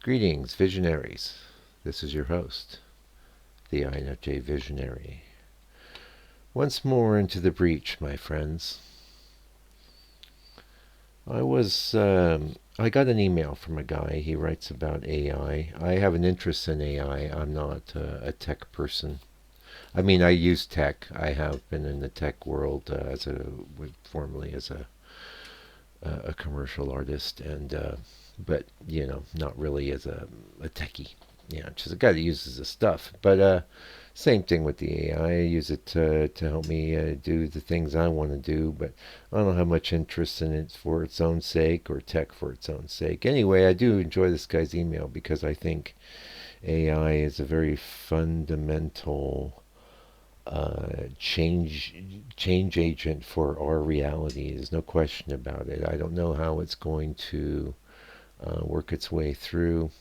Greetings, visionaries. This is your host, the INFJ Visionary. Once more into the breach, my friends. I got an email from a guy. He writes about AI. I have an interest in AI. I'm not a tech person. I mean, I use tech. I have been in the tech world formerly as a commercial artist, but not really as a techie. Just a guy that uses the stuff. But same thing with the AI. I use it to help me do the things I want to do, but I don't have much interest in it for its own sake or tech for its own sake. Anyway, I do enjoy this guy's email because I think AI is a very fundamental change agent for our reality. There's no question about it. I don't know how it's going to work its way through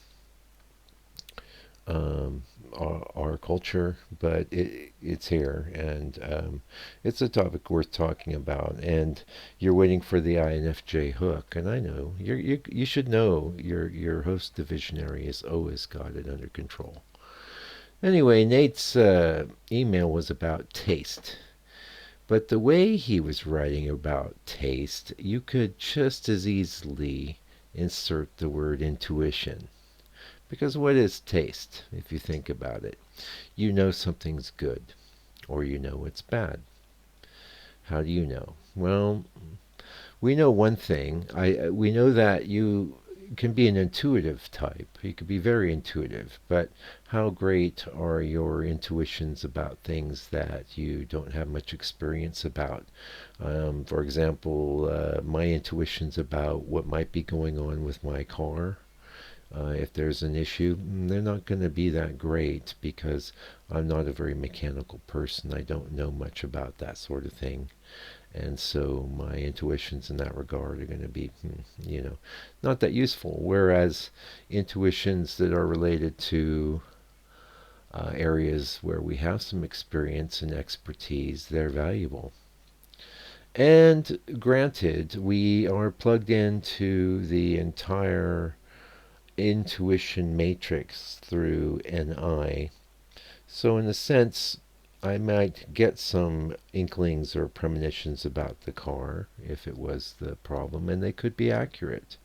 our culture, but it's here, and it's a topic worth talking about. And you're waiting for the INFJ hook, and I know you should know your host, the visionary, has always got it under control. Anyway, Nate's email was about taste. But the way he was writing about taste, you could just as easily insert the word intuition. Because what is taste, if you think about it? You know something's good, or you know it's bad. How do you know? Well, we know one thing. We know that you can be an intuitive type. You can be very intuitive, but how great are your intuitions about things that you don't have much experience about? For example, my intuitions about what might be going on with my car. If there's an issue, they're not going to be that great because I'm not a very mechanical person. I don't know much about that sort of thing. And so my intuitions in that regard are going to be, not that useful. Whereas intuitions that are related to areas where we have some experience and expertise, they're valuable. And granted, we are plugged into the entire intuition matrix through an eye. So in a sense, I might get some inklings or premonitions about the car if it was the problem, and they could be accurate.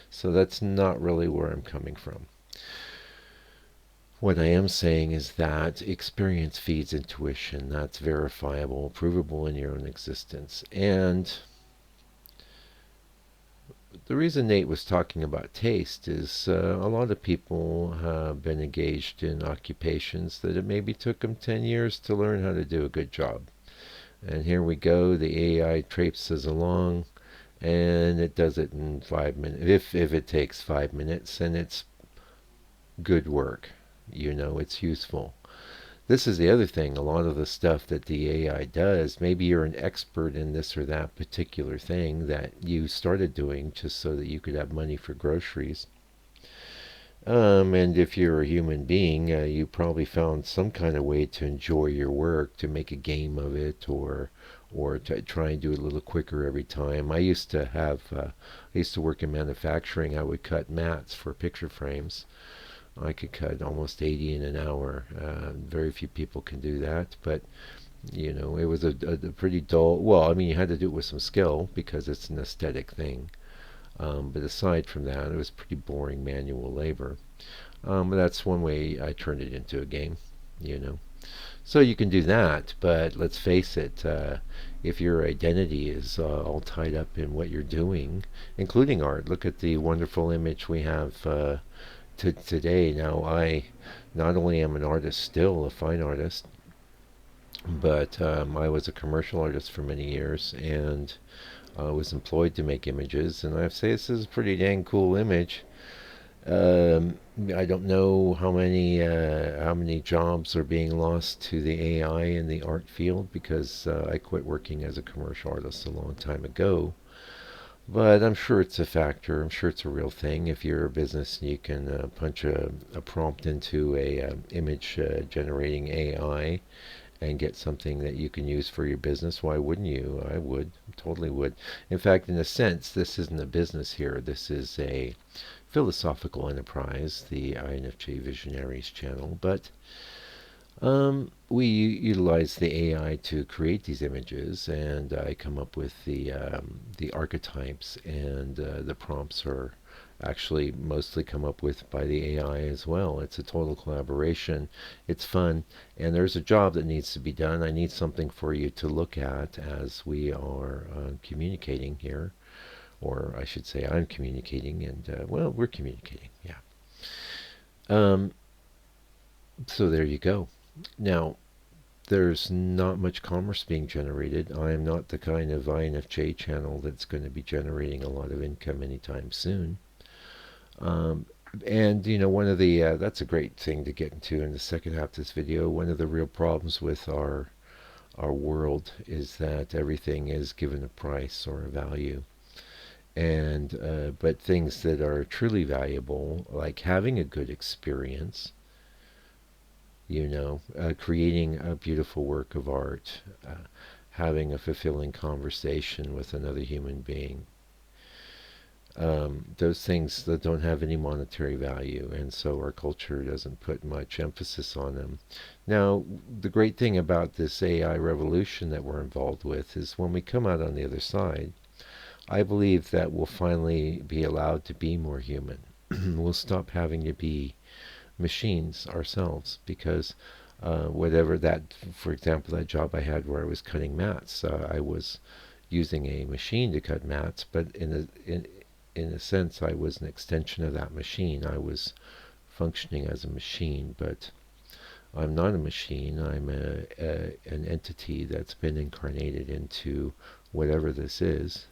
So that's not really where I'm coming from. What I am saying is that experience feeds intuition. That's verifiable, provable in your own existence. And the reason Nate was talking about taste is a lot of people have been engaged in occupations that it maybe took them 10 years to learn how to do a good job. And here we go, the AI traipses along, and it does it in 5 minutes. If it takes 5 minutes, and it's good work, it's useful. This is the other thing. A lot of the stuff that the AI does, maybe you're an expert in this or that particular thing that you started doing just so that you could have money for groceries. And if you're a human being, you probably found some kind of way to enjoy your work, to make a game of it, or to try and do it a little quicker every time. I used to work in manufacturing. I would cut mats for picture frames. I could cut almost 80 in an hour. Very few people can do that, but it was a pretty dull. Well, I mean, you had to do it with some skill because it's an aesthetic thing. But aside from that, it was pretty boring manual labor. But that's one way I turned it into a game. So you can do that, but let's face it, if your identity is all tied up in what you're doing, including art, look at the wonderful image we have today. Now, I not only am an artist, still a fine artist, but I was a commercial artist for many years, and I was employed to make images, and I have to say this is a pretty dang cool image. I don't know how many jobs are being lost to the AI in the art field because I quit working as a commercial artist a long time ago. But I'm sure it's a factor. I'm sure it's a real thing. If you're a business and you can punch a prompt into a image generating AI and get something that you can use for your business, why wouldn't you? I would, totally would. In fact, in a sense, this isn't a business here. This is a philosophical enterprise, the INFJ Visionaries channel, but we utilize the AI to create these images, and I come up with the archetypes, and the prompts are actually mostly come up with by the AI as well. It's a total collaboration. It's fun, and there's a job that needs to be done. I need something for you to look at as we are communicating here, or I should say, I'm communicating, and well, we're communicating. Yeah. Um, so there you go. Now, there's not much commerce being generated. I am not the kind of INFJ channel that's going to be generating a lot of income anytime soon. Um, and one of the that's a great thing to get into in the second half of this video. One of the real problems with our world is that everything is given a price or a value, and but things that are truly valuable, like having a good experience, creating a beautiful work of art, having a fulfilling conversation with another human being. Those things that don't have any monetary value, and so our culture doesn't put much emphasis on them. Now, the great thing about this AI revolution that we're involved with is when we come out on the other side, I believe that we'll finally be allowed to be more human. We'll stop having to be machines ourselves, because whatever that, for example, that job I had where I was cutting mats, I was using a machine to cut mats, but in a sense I was an extension of that machine. I was functioning as a machine, but I'm not a machine. I'm an entity that's been incarnated into whatever this is.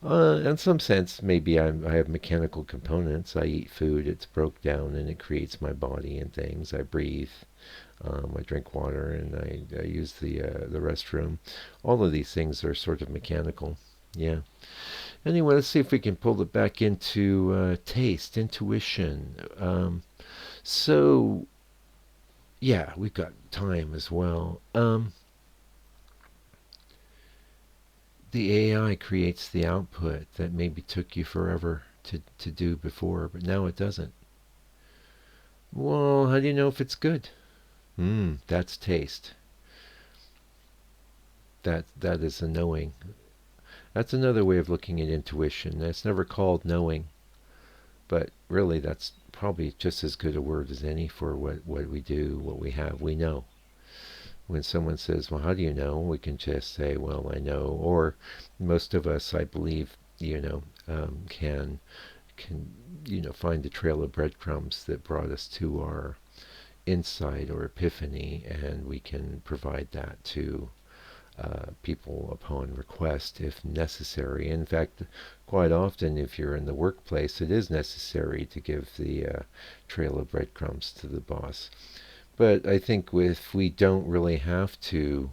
In some sense, maybe I have mechanical components. I eat food, it's broke down, and it creates my body and things. I breathe, I drink water, and I use the restroom. All of these things are sort of mechanical. Yeah. Anyway, let's see if we can pull it back into taste, intuition. So, yeah, we've got time as well. The AI creates the output that maybe took you forever to do before, but now it doesn't. Well, how do you know if it's good? That's taste. That is a knowing. That's another way of looking at intuition. That's never called knowing, but really that's probably just as good a word as any for what we do, what we have. We know. When someone says, well, how do you know? We can just say, well, I know. Or most of us, I believe, can find the trail of breadcrumbs that brought us to our insight or epiphany, and we can provide that to people upon request if necessary. In fact, quite often, if you're in the workplace, it is necessary to give the trail of breadcrumbs to the boss. But I think if we don't really have to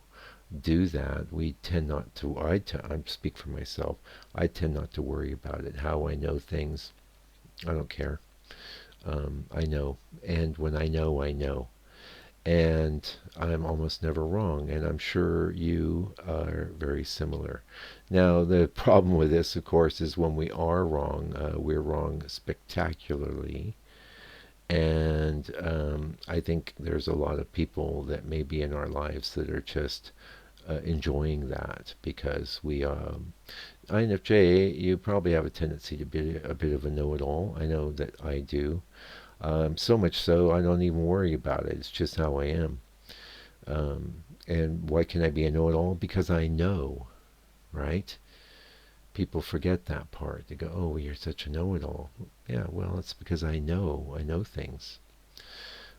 do that, we tend not to. I speak for myself. I tend not to worry about it. How I know things, I don't care. I know, and when I know, I know, and I'm almost never wrong. And I'm sure you are very similar. Now, the problem with this, of course, is when we are wrong, we're wrong spectacularly. And I think there's a lot of people that may be in our lives that are just enjoying that, because INFJ, you probably have a tendency to be a bit of a know-it-all. I know that I do. So much so, I don't even worry about it. It's just how I am. And why can I be a know-it-all? Because I know, right? People forget that part. They go, oh, you're such a know-it-all. Yeah, well, it's because I know things.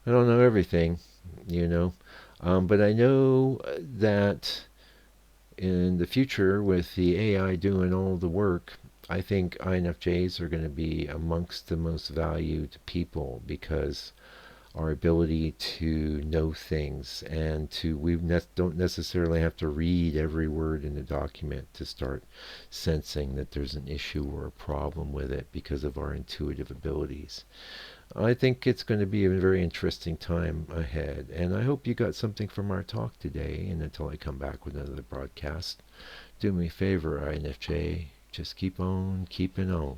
I don't know everything, but I know that in the future, with the AI doing all the work, I think INFJs are going to be amongst the most valued people, because our ability to know things, and don't necessarily have to read every word in the document to start sensing that there's an issue or a problem with it, because of our intuitive abilities. I think it's going to be a very interesting time ahead, and I hope you got something from our talk today. And until I come back with another broadcast, do me a favor, INFJ, just keep on keeping on.